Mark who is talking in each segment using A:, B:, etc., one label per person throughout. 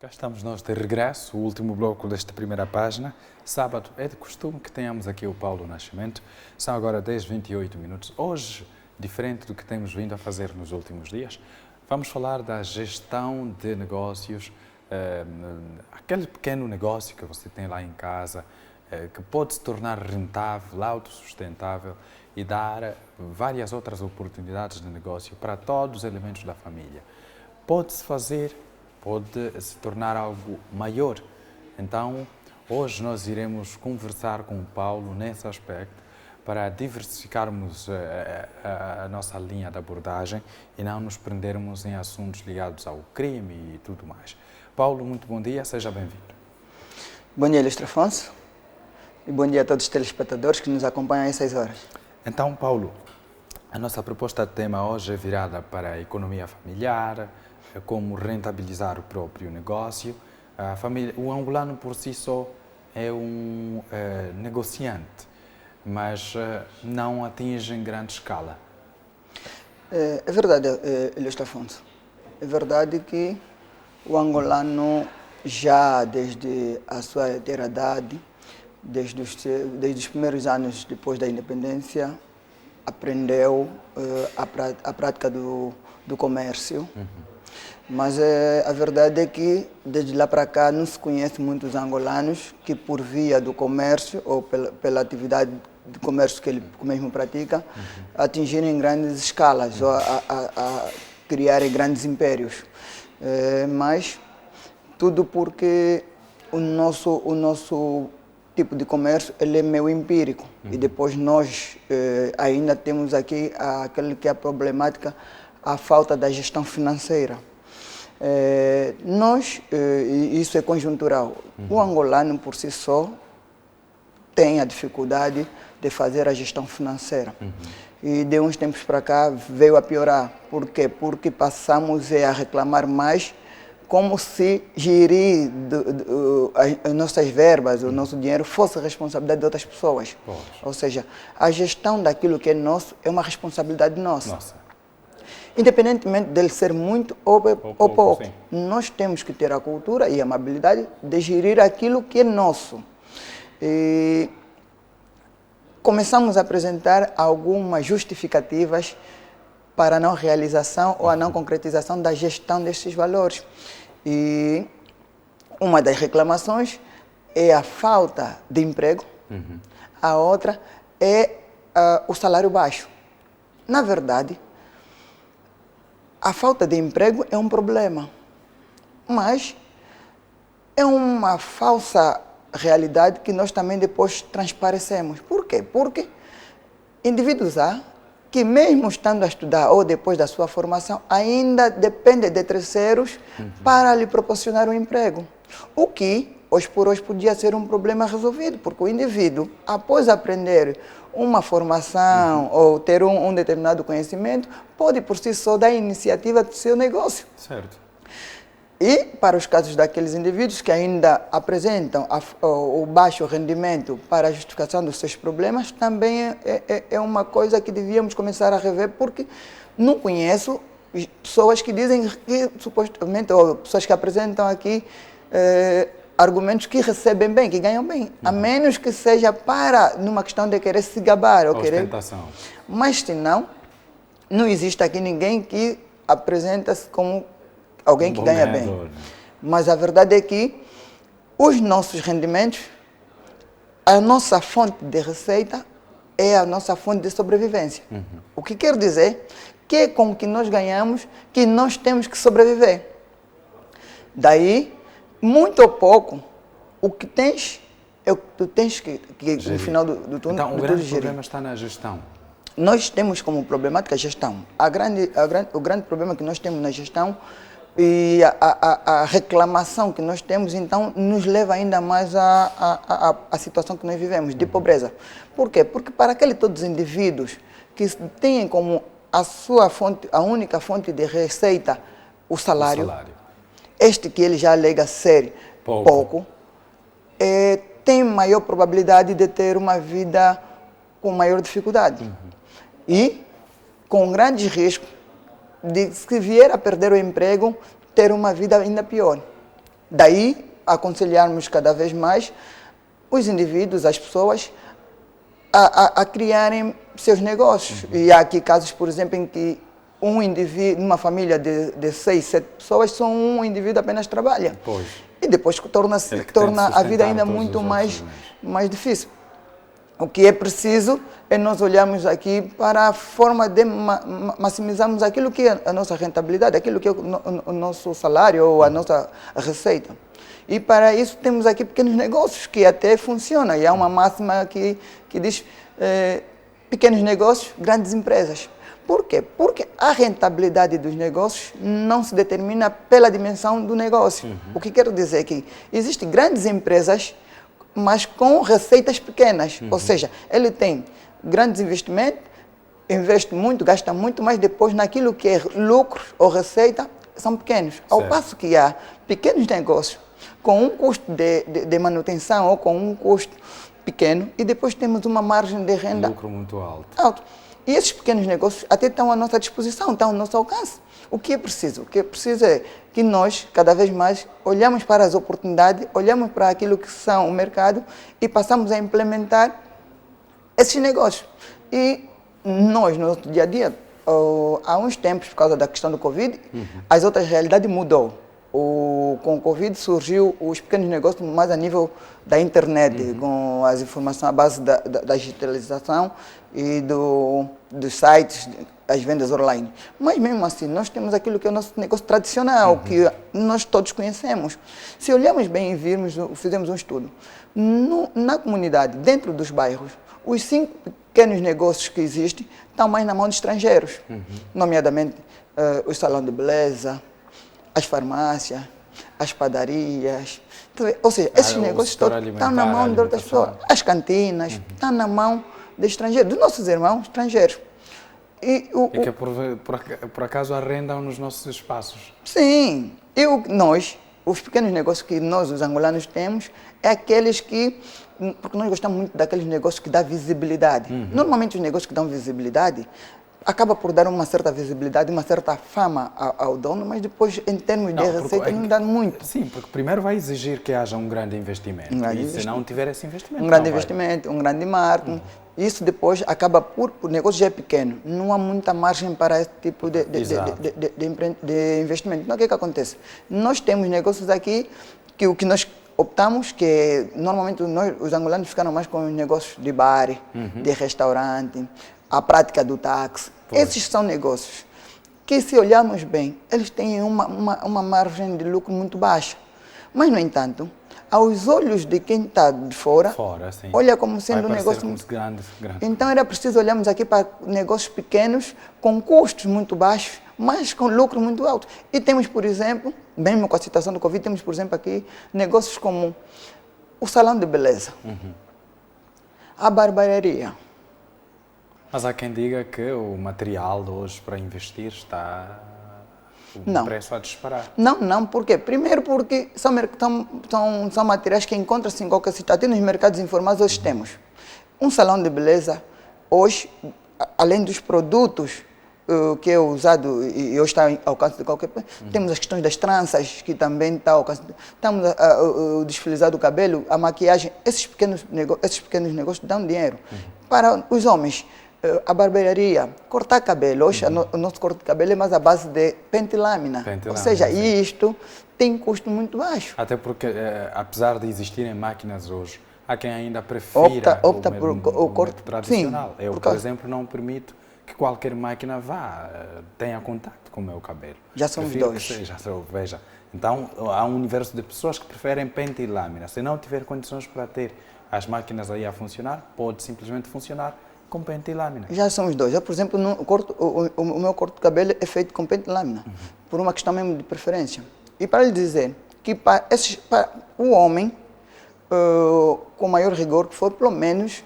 A: Cá estamos nós de regresso, o último bloco desta primeira página. Sábado é de costume que tenhamos aqui o Paulo Nascimento. São agora 10h28. Hoje, diferente do que temos vindo a fazer nos últimos dias, vamos falar da gestão de negócios, aquele pequeno negócio que você tem lá em casa, que pode se tornar rentável, autossustentável e dar várias outras oportunidades de negócio para todos os elementos da família. Pode-se fazer, pode se tornar algo maior. Então, hoje nós iremos conversar com o Paulo nesse aspecto para diversificarmos a nossa linha de abordagem e não nos prendermos em assuntos ligados ao crime e tudo mais. Paulo, muito bom dia, seja bem-vindo.
B: Bom dia, Ilustro Afonso, e bom dia a todos os telespectadores que nos acompanham a essas horas. Então,
A: Paulo, a nossa proposta de tema hoje é virada para a economia familiar, como rentabilizar o próprio negócio. A família, o angolano por si só é um negociante, mas não atinge em grande escala.
B: É verdade, Ilustro Afonso. É verdade que o angolano já desde a sua eternidade, desde os primeiros anos depois da independência, aprendeu a prática do comércio. Mas a verdade é que, desde lá para cá, não se conhece muitos angolanos que, por via do comércio ou pela atividade de comércio que ele mesmo pratica, atingirem grandes escalas ou a criarem grandes impérios. Mas tudo porque o nosso tipo de comércio ele é meio empírico. E depois nós ainda temos aqui aquele que é a problemática, a falta da gestão financeira. Isso é conjuntural. O angolano por si só tem a dificuldade de fazer a gestão financeira. E de uns tempos para cá veio a piorar. Por quê? Porque passamos a reclamar mais como se gerir as nossas verbas, o nosso dinheiro, fosse responsabilidade de outras pessoas. Ou seja, a gestão daquilo que é nosso é uma responsabilidade nossa. Independentemente dele ser muito ou pouco, nós temos que ter a cultura e a amabilidade de gerir aquilo que é nosso. E começamos a apresentar algumas justificativas para a não realização ou a não concretização da gestão destes valores. E uma das reclamações é a falta de emprego, a outra é o salário baixo. Na verdade, a falta de emprego é um problema, mas é uma falsa realidade que nós também depois transparecemos. Por quê? Porque indivíduos que mesmo estando a estudar ou depois da sua formação, ainda depende de terceiros para lhe proporcionar um emprego. O que, hoje por hoje, podia ser um problema resolvido, porque o indivíduo, após aprender uma formação ou ter um determinado conhecimento, pode por si só dar iniciativa do seu negócio.
A: Certo.
B: E para os casos daqueles indivíduos que ainda apresentam o baixo rendimento para a justificação dos seus problemas, também é uma coisa que devíamos começar a rever, porque não conheço pessoas que dizem que, supostamente, ou pessoas que apresentam aqui argumentos que recebem bem, que ganham bem, a menos que seja numa questão de querer se gabar ou querer. Mas se não existe aqui ninguém que apresenta-se como alguém que ganha bem. Mas a verdade é que os nossos rendimentos, a nossa fonte de receita é a nossa fonte de sobrevivência. O que quer dizer que é com o que nós ganhamos que nós temos que sobreviver. Daí, muito ou pouco, o que tens é o que tu tens que no final do túnel,
A: então, o grande problema está na gestão.
B: Nós temos como problemática a gestão. O grande problema que nós temos na gestão e a reclamação que nós temos, então, nos leva ainda mais à situação que nós vivemos, de pobreza. Por quê? Porque para todos os indivíduos que têm como a sua fonte, a única fonte de receita, o salário. Este que ele já alega ser pouco tem maior probabilidade de ter uma vida com maior dificuldade. E com grandes riscos de, se vier a perder o emprego, ter uma vida ainda pior. Daí, aconselharmos cada vez mais os indivíduos, as pessoas, a criarem seus negócios. E há aqui casos, por exemplo, em que um indivíduo, numa família de 6, 7 pessoas, só um indivíduo apenas trabalha.
A: Pois.
B: E depois torna a vida ainda muito mais difícil. O que é preciso é nós olharmos aqui para a forma de maximizarmos aquilo que é a nossa rentabilidade, aquilo que é o nosso salário ou a nossa receita. E para isso temos aqui pequenos negócios que até funcionam. E há uma máxima que diz pequenos negócios, grandes empresas. Por quê? Porque a rentabilidade dos negócios não se determina pela dimensão do negócio. O que quero dizer é que existem grandes empresas, mas com receitas pequenas. Ou seja, ele tem grandes investimentos, investe muito, gasta muito, mas depois naquilo que é lucro ou receita são pequenos. Certo. Ao passo que há pequenos negócios com um custo de manutenção ou com um custo pequeno e depois temos uma margem de renda
A: lucro muito alto.
B: E esses pequenos negócios até estão à nossa disposição, estão ao nosso alcance. O que é preciso? O que é preciso é que nós, cada vez mais, olhamos para as oportunidades, olhamos para aquilo que são o mercado e passamos a implementar esses negócios. E nós, no nosso dia a dia, há uns tempos, por causa da questão do Covid, as outras realidades mudou. Com o Covid surgiu os pequenos negócios mais a nível da internet, com as informações à base da digitalização e dos sites, as vendas online. Mas mesmo assim, nós temos aquilo que é o nosso negócio tradicional, que nós todos conhecemos. Se olharmos bem e virmos, fizemos um estudo, na comunidade, dentro dos bairros, os 5 pequenos negócios que existem estão mais na mão de estrangeiros, nomeadamente o salão de beleza, as farmácias, as padarias, ou seja, esses negócios todos estão na mão de outras pessoas. As cantinas estão na mão de estrangeiros, dos nossos irmãos estrangeiros.
A: E que por acaso arrendam nos nossos espaços.
B: Sim, os pequenos negócios que nós, os angolanos, temos, é aqueles que, porque nós gostamos muito daqueles negócios que dão visibilidade. Normalmente os negócios que dão visibilidade acaba por dar uma certa visibilidade, uma certa fama ao dono, mas depois, em termos de receita, não dá muito.
A: Sim, porque primeiro vai exigir que haja um grande investimento. Se não tiver esse investimento,
B: um grande investimento, um grande marketing. Isso depois acaba o negócio já é pequeno, não há muita margem para esse tipo de investimento. Então, o que é que acontece? Nós temos negócios aqui que o que nós optamos, que normalmente nós, os angolanos, ficaram mais com os negócios de bar, de restaurante, a prática do táxi. Esses são negócios que, se olharmos bem, eles têm uma margem de lucro muito baixa. Mas, no entanto, aos olhos de quem está de fora olha como sendo um negócio muito grande. Então, era preciso olharmos aqui para negócios pequenos, com custos muito baixos, mas com lucro muito alto. E temos, por exemplo, mesmo com a situação do Covid, temos, por exemplo, aqui negócios como o salão de beleza, a barbearia.
A: Mas há quem diga que o material de hoje para investir está o preço a disparar.
B: Não, por quê? Primeiro porque são materiais que encontram-se em qualquer sítio. Até nos mercados informais hoje temos. Um salão de beleza, hoje, além dos produtos que é usado e hoje está ao alcance de qualquer pessoa, temos as questões das tranças, que também está ao alcance. Temos o desfilizar do cabelo, a maquiagem. Esses pequenos negócios dão dinheiro. Para os homens, a barbearia, cortar cabelo. Hoje o nosso corte de cabelo é mais à base de pente e lâmina. Ou seja, isto tem custo muito baixo.
A: Até porque, apesar de existirem máquinas hoje, há quem ainda prefira
B: opta por o corte
A: tradicional. Eu, por exemplo, não permito que qualquer máquina tenha contato com o meu cabelo.
B: Já somos dois.
A: Veja, então há um universo de pessoas que preferem pente e lâmina. Se não tiver condições para ter as máquinas aí a funcionar, pode simplesmente funcionar com pente e lâmina.
B: Já somos dois. Eu, por exemplo, o meu corte de cabelo é feito com pente e lâmina, por uma questão mesmo de preferência. E para lhe dizer que para o homem, com maior rigor que for, pelo menos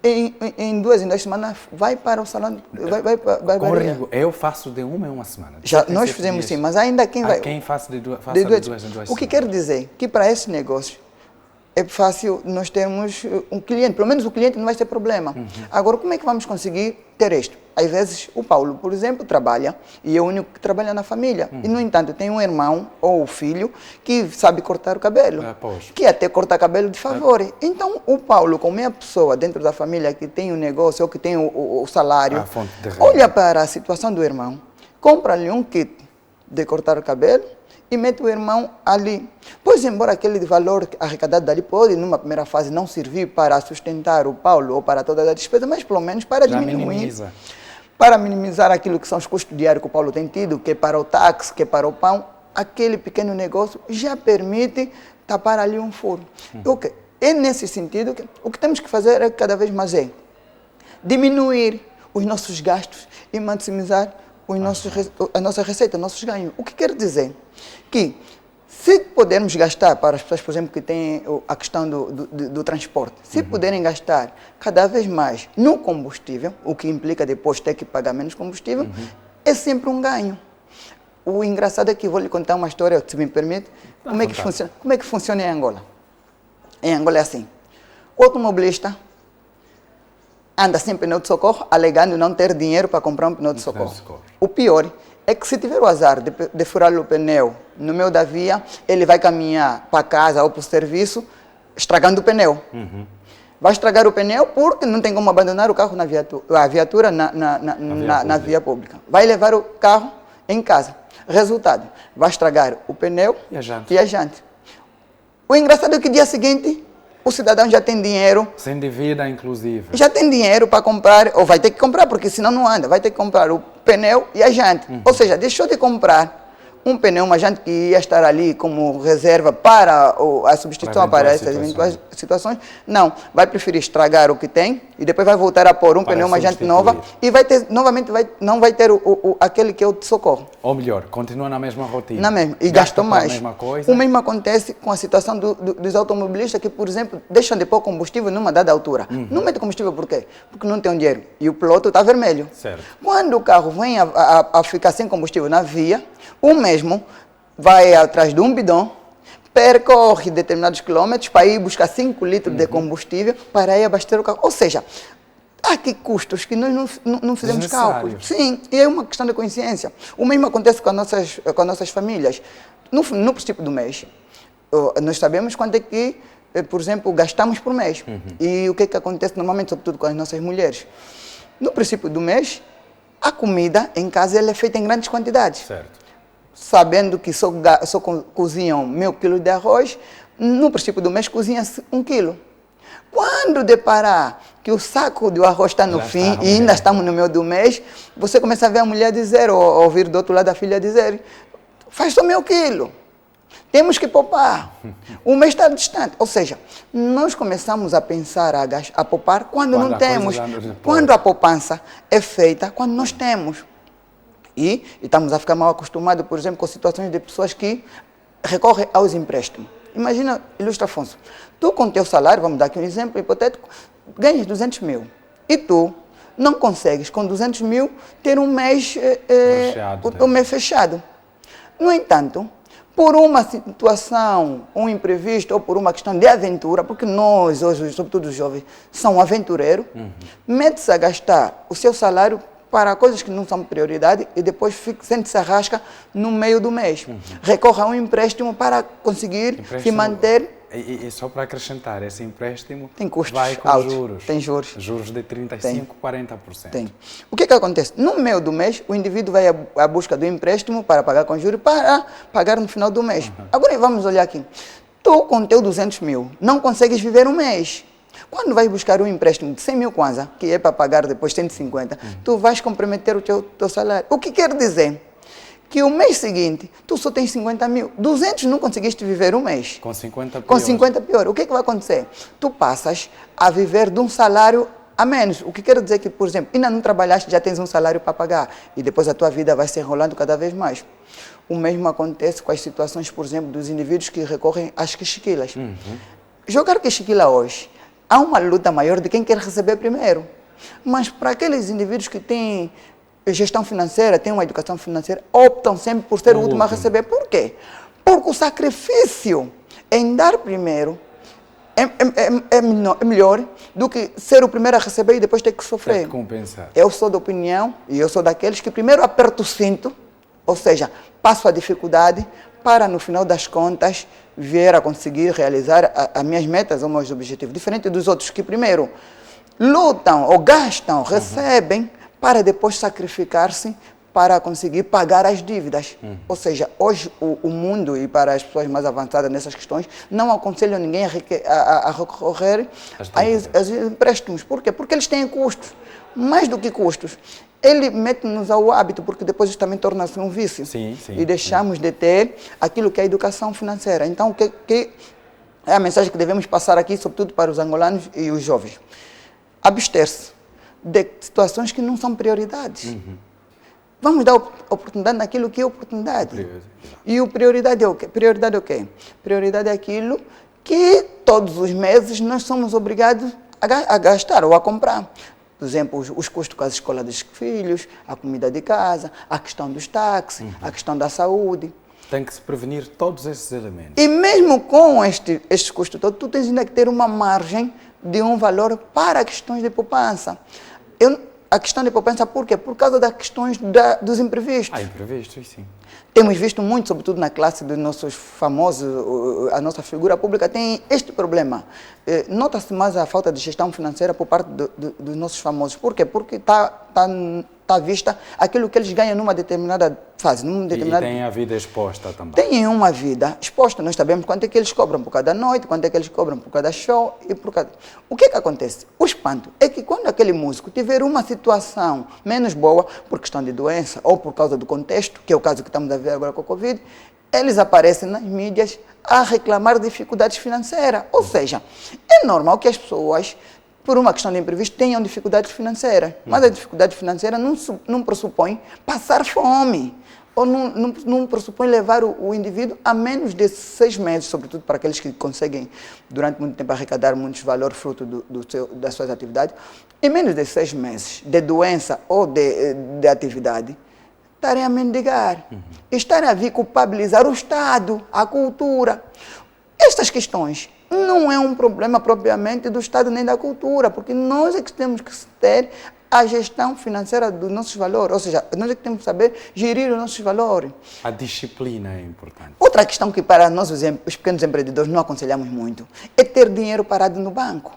B: em 2 semanas, vai para o salão, vai para a barbearia.
A: Eu faço de uma em uma semana.
B: Nós fizemos sim, mas ainda quem vai...
A: Quem faça de duas em duas
B: semanas. O que quer dizer que para esse negócio, é fácil nós termos um cliente, pelo menos o cliente não vai ter problema. Agora, como é que vamos conseguir ter isto? Às vezes, o Paulo, por exemplo, trabalha e é o único que trabalha na família. E, no entanto, tem um irmão ou um filho que sabe cortar o cabelo, que até corta cabelo de favor. Então, o Paulo, como é a pessoa dentro da família que tem o negócio ou que tem o salário, olha para a situação do irmão, compra-lhe um kit de cortar o cabelo e mete o irmão ali. Pois, embora aquele valor arrecadado dali pode, numa primeira fase, não servir para sustentar o Paulo ou para toda a despesa, mas pelo menos para diminuir, para minimizar aquilo que são os custos diários que o Paulo tem tido, que é para o táxi, que é para o pão, aquele pequeno negócio já permite tapar ali um furo. Okay. É nesse sentido que o que temos que fazer é cada vez mais diminuir os nossos gastos e maximizar a nossa receita, nossos ganhos. O que quer dizer? Que se pudermos gastar, para as pessoas, por exemplo, que têm a questão do transporte, se puderem gastar cada vez mais no combustível, o que implica depois ter que pagar menos combustível, é sempre um ganho. O engraçado é que vou lhe contar uma história, se me permite, como é que funciona em Angola. Em Angola é assim, o automobilista anda sem pneu de socorro, alegando não ter dinheiro para comprar um pneu de socorro. O pior é que se tiver o azar de furar o pneu no meio da via, ele vai caminhar para casa ou para o serviço, estragando o pneu. Vai estragar o pneu porque não tem como abandonar o carro a viatura na via pública. Vai levar o carro em casa. Resultado, vai estragar o pneu e a jante. O engraçado é que no dia seguinte, o cidadão já tem dinheiro.
A: Se endivida, inclusive.
B: Já tem dinheiro para comprar, ou vai ter que comprar, porque senão não anda. Vai ter que comprar o pneu e a jante. Ou seja, deixou de comprar um pneu, uma jante que ia estar ali como reserva para a substituição para essas eventuais situações. Não, vai preferir estragar o que tem e depois vai voltar a pôr um pneu, uma jante nova e vai ter, novamente, não vai ter aquele que é o de socorro.
A: Ou melhor, continua na mesma rotina.
B: Na mesma, e gastam mais.
A: Mesma coisa.
B: O mesmo acontece com a situação dos automobilistas que, por exemplo, deixam de pôr combustível numa dada altura. Não mete combustível por quê? Porque não tem dinheiro e o piloto está vermelho.
A: Certo.
B: Quando o carro vem a ficar sem combustível na via, o mesmo vai atrás de um bidão, percorre determinados quilômetros para ir buscar 5 litros de combustível para ir abastecer o carro. Ou seja, há aqui custos que nós não fizemos cálculos. Sim, e é uma questão de consciência. O mesmo acontece com as nossas famílias. No princípio do mês, nós sabemos quanto é que, por exemplo, gastamos por mês. E o que é que acontece normalmente, sobretudo com as nossas mulheres? No princípio do mês, a comida em casa ela é feita em grandes quantidades.
A: Certo.
B: Sabendo que só cozinham 1000 quilos de arroz, no princípio do mês cozinha-se 1 quilo. Quando deparar que o saco do arroz está no fim e ainda estamos no meio do mês, você começa a ver a mulher dizer, ou ouvir do outro lado a filha dizer, faz só 1000 quilos, temos que poupar, o mês está distante. Ou seja, nós começamos a pensar, a poupar quando não temos, quando a poupança é feita, quando nós temos. E estamos a ficar mal acostumados, por exemplo, com situações de pessoas que recorrem aos empréstimos. Imagina, Ilustre Afonso, tu com teu salário, vamos dar aqui um exemplo hipotético, ganhas 200 mil e tu não consegues com 200 mil ter um mês fechado. No entanto, por uma situação, um imprevisto ou por uma questão de aventura, porque nós hoje, sobretudo os jovens, são aventureiros, mete-se a gastar o seu salário para coisas que não são prioridade e depois sente-se a rasca no meio do mês. Recorra a um empréstimo para conseguir se manter.
A: E só para acrescentar, esse empréstimo
B: tem custos
A: vai com
B: altos.
A: Juros.
B: Tem juros.
A: Juros de 35%, 40%.
B: Tem. O que acontece? No meio do mês, o indivíduo vai à busca do empréstimo para pagar com juros, para pagar no final do mês. Agora vamos olhar aqui. Tu, com teu 200 mil, não consegues viver um mês. Quando vais buscar um empréstimo de 100 mil kwanza, que é para pagar depois 150, tu vais comprometer o teu salário. O que quer dizer? Que o mês seguinte, tu só tens 50 mil. 200 não conseguiste viver um mês.
A: Com 50 pior.
B: Com 50 pior. O que é que vai acontecer? Tu passas a viver de um salário a menos. O que quer dizer que, por exemplo, ainda não trabalhaste, já tens um salário para pagar. E depois a tua vida vai se enrolando cada vez mais. O mesmo acontece com as situações, por exemplo, dos indivíduos que recorrem às quixiquilas. Jogar quixiquila hoje, há uma luta maior de quem quer receber primeiro. Mas para aqueles indivíduos que têm gestão financeira, têm uma educação financeira, optam sempre por ser o último a receber. Por quê? Porque o sacrifício em dar primeiro é melhor do que ser o primeiro a receber e depois ter que sofrer.
A: Tem que compensar.
B: Eu sou da opinião, e eu sou daqueles que primeiro aperto o cinto, ou seja, passo a dificuldade, para no final das contas vir a conseguir realizar as minhas metas ou meus objetivos. Diferente dos outros que primeiro lutam ou gastam, recebem, para depois sacrificar-se para conseguir pagar as dívidas. Ou seja, hoje o mundo, e para as pessoas mais avançadas nessas questões, não aconselham ninguém a recorrer aos empréstimos. Por quê? Porque eles têm custos. Mais do que custos, ele mete-nos ao hábito, porque depois isso também torna-se um vício.
A: Sim,
B: e deixamos de ter aquilo que é a educação financeira. Então, que é a mensagem que devemos passar aqui, sobretudo para os angolanos e os jovens? Abster-se de situações que não são prioridades. Vamos dar oportunidade naquilo que é oportunidade. E o prioridade é o quê? Prioridade é o quê? Prioridade é aquilo que todos os meses nós somos obrigados a gastar ou a comprar. Por exemplo, os custos com as escolas dos filhos, a comida de casa, a questão dos táxis, a questão da saúde.
A: Tem que se prevenir todos esses elementos.
B: E mesmo com estes custos todos, tu tens ainda que ter uma margem de um valor para questões de poupança. A questão de poupança, por quê? Por causa das questões dos imprevistos.
A: Imprevistos, sim.
B: Temos visto muito, sobretudo na classe dos nossos famosos, a nossa figura pública tem este problema. Nota-se mais a falta de gestão financeira por parte dos nossos famosos. Por quê? Porque está à vista aquilo que eles ganham numa determinada fase.
A: E têm a vida exposta também.
B: Têm uma vida exposta. Nós sabemos quanto é que eles cobram por cada noite, quanto é que eles cobram por cada show e por cada... O que é que acontece? O espanto é que quando aquele músico tiver uma situação menos boa, por questão de doença ou por causa do contexto, que é o caso que estamos a ver agora com a Covid, eles aparecem nas mídias a reclamar dificuldades financeiras. Ou seja, é normal que as pessoas, por uma questão de imprevisto, tenham dificuldades financeiras. Mas a dificuldade financeira não pressupõe passar fome, ou não pressupõe levar o indivíduo a menos de 6 meses, sobretudo para aqueles que conseguem, durante muito tempo, arrecadar muitos valores fruto das suas atividades, em menos de 6 meses de doença ou de atividade, estarem a mendigar, estarem a vir culpabilizar o Estado, a cultura. Estas questões não é um problema propriamente do Estado nem da cultura, porque nós é que temos que ter a gestão financeira dos nossos valores, ou seja, nós é que temos que saber gerir os nossos valores.
A: A disciplina é importante.
B: Outra questão que para nós, os pequenos empreendedores, não aconselhamos muito, é ter dinheiro parado no banco.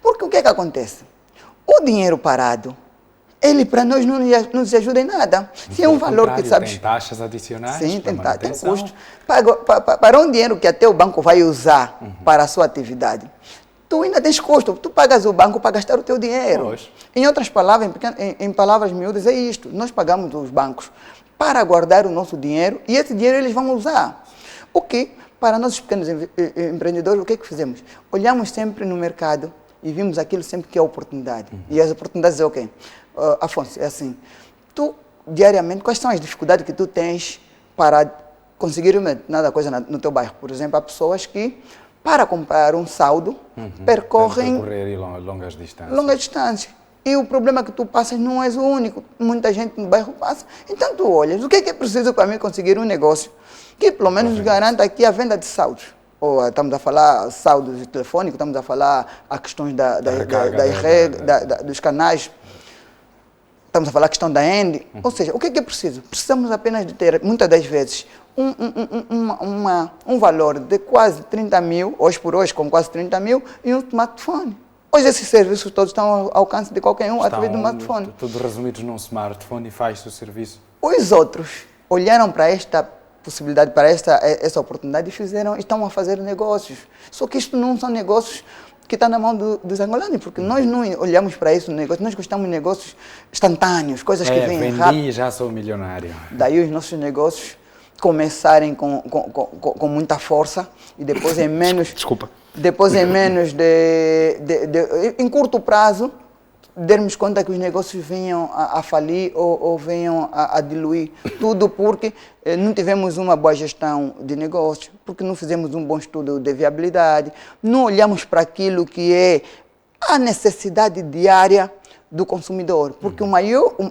B: Porque o que é que acontece? O dinheiro parado, ele para nós não nos ajuda em nada. Se é um valor que sabes...
A: Tem taxas adicionais.
B: Sim, tem custo. Para um dinheiro que até o banco vai usar para a sua atividade, tu ainda tens custo. Tu pagas o banco para gastar o teu dinheiro.
A: Pois.
B: Em outras palavras, em palavras miúdas, é isto. Nós pagamos os bancos para guardar o nosso dinheiro e esse dinheiro eles vão usar. O que, para nós pequenos empreendedores, o que é que fizemos? Olhamos sempre no mercado e vimos aquilo sempre que é oportunidade. E as oportunidades é o quê? Afonso, é assim, tu diariamente, quais são as dificuldades que tu tens para conseguir uma determinada coisa no teu bairro? Por exemplo, há pessoas que, para comprar um saldo, percorrem
A: longas
B: distâncias. E o problema que tu passas não és o único, muita gente no bairro passa. Então tu olhas, o que é preciso para mim conseguir um negócio que pelo menos garanta aqui a venda de saldos? Ou estamos a falar saldos telefônicos, estamos a falar a questões dos canais. Estamos a falar a questão da END, ou seja, o que é preciso? Precisamos apenas de ter, muitas das vezes, um valor de quase 30 mil, hoje por hoje com quase 30 mil, e um smartphone. Hoje esses serviços todos estão ao alcance de qualquer um através do smartphone.
A: Tudo resumidos num smartphone e faz o serviço.
B: Os outros olharam para esta possibilidade, para essa oportunidade e estão a fazer negócios. Só que isto não são negócios que está na mão dos angolanos, porque nós não olhamos para isso no negócio, nós gostamos de negócios instantâneos, coisas que vêm rápido.
A: Já sou milionário.
B: Daí os nossos negócios começarem com muita força e depois em menos...
A: Desculpa.
B: Depois em menos em curto prazo, dermos conta que os negócios venham a falir ou venham a diluir. Tudo porque não tivemos uma boa gestão de negócio, porque não fizemos um bom estudo de viabilidade, não olhamos para aquilo que é a necessidade diária do consumidor. Porque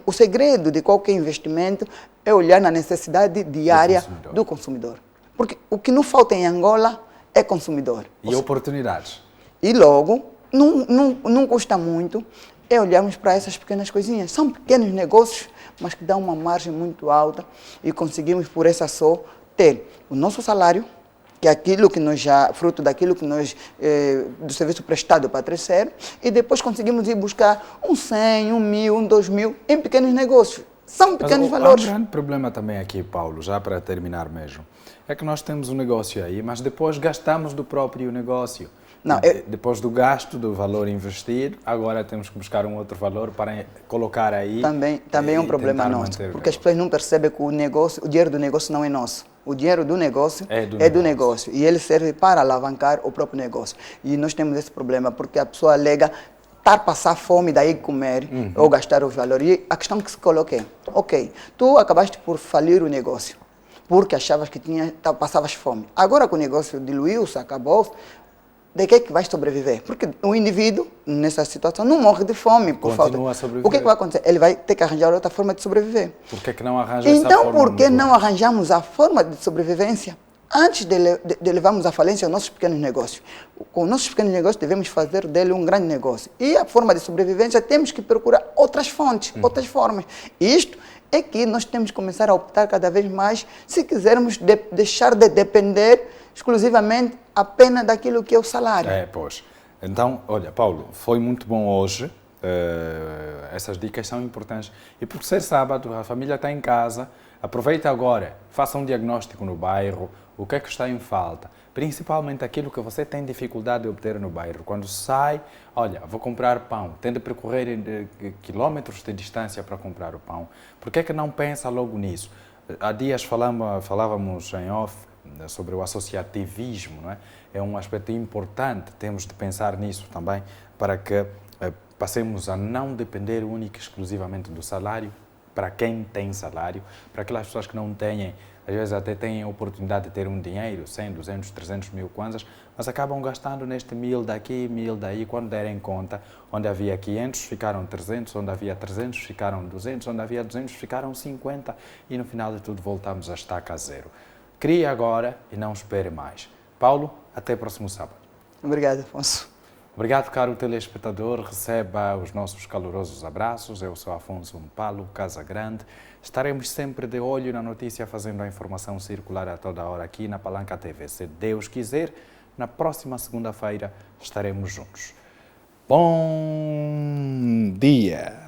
B: o segredo de qualquer investimento é olhar na necessidade diária do consumidor. Porque o que não falta em Angola é consumidor.
A: E oportunidades.
B: E logo, não custa muito olharmos para essas pequenas coisinhas. São pequenos negócios, mas que dão uma margem muito alta e conseguimos, por essa só, ter o nosso salário, que é aquilo que nós já, fruto daquilo que nós, do serviço prestado para terceiro, e depois conseguimos ir buscar um 100, um 1000, um 2000 em pequenos negócios. São pequenos valores.
A: Há um grande problema também aqui, Paulo, já para terminar mesmo, é que nós temos um negócio aí, mas depois gastamos do próprio negócio. Não, depois do gasto, do valor investido, agora temos que buscar um outro valor para colocar aí.
B: Também é um problema nosso, porque as pessoas não percebem que o dinheiro do negócio não é nosso. O dinheiro do negócio é do negócio e ele serve para alavancar o próprio negócio. E nós temos esse problema, porque a pessoa alega passar fome, daí comer, ou gastar o valor. E a questão que se coloca é, ok, tu acabaste por falir o negócio, porque achavas que passavas fome. Agora que o negócio diluiu-se, acabou, de que vais sobreviver? Porque o indivíduo, nessa situação, não morre de fome por falta.
A: A sobreviver.
B: O que vai acontecer? Ele vai ter que arranjar outra forma de sobreviver.
A: Por que não arranja essa forma?
B: Então, por que não arranjamos a forma de sobrevivência antes de levarmos à falência os nossos pequenos negócios? Com os nossos pequenos negócios, devemos fazer dele um grande negócio. E a forma de sobrevivência, temos que procurar outras fontes, outras formas. Isto é que nós temos que começar a optar cada vez mais, se quisermos deixar de depender exclusivamente apenas daquilo que é o salário.
A: Pois. Então, olha, Paulo, foi muito bom hoje. Essas dicas são importantes. E por ser sábado, a família está em casa, aproveita agora, faça um diagnóstico no bairro, o que é que está em falta. Principalmente aquilo que você tem dificuldade de obter no bairro. Quando sai, olha, vou comprar pão, tem de percorrer quilómetros de distância para comprar o pão. Por que é que não pensa logo nisso? Há dias falávamos em off sobre o associativismo, não é? É um aspecto importante, temos de pensar nisso também, para que passemos a não depender única e exclusivamente do salário, para quem tem salário, para aquelas pessoas que não têm, às vezes até têm a oportunidade de ter um dinheiro, 100, 200, 300 mil kwanzas, mas acabam gastando neste 1000 daqui, 1000 daí, quando derem conta, onde havia 500 ficaram 300, onde havia 300 ficaram 200, onde havia 200 ficaram 50 e no final de tudo voltamos a estaca zero. Crie agora e não espere mais. Paulo, até próximo sábado.
B: Obrigado, Afonso.
A: Obrigado, caro telespectador. Receba os nossos calorosos abraços. Eu sou Afonso Mpalo, Casa Grande. Estaremos sempre de olho na notícia, fazendo a informação circular a toda hora aqui na Palanca TV. Se Deus quiser, na próxima segunda-feira estaremos juntos. Bom dia!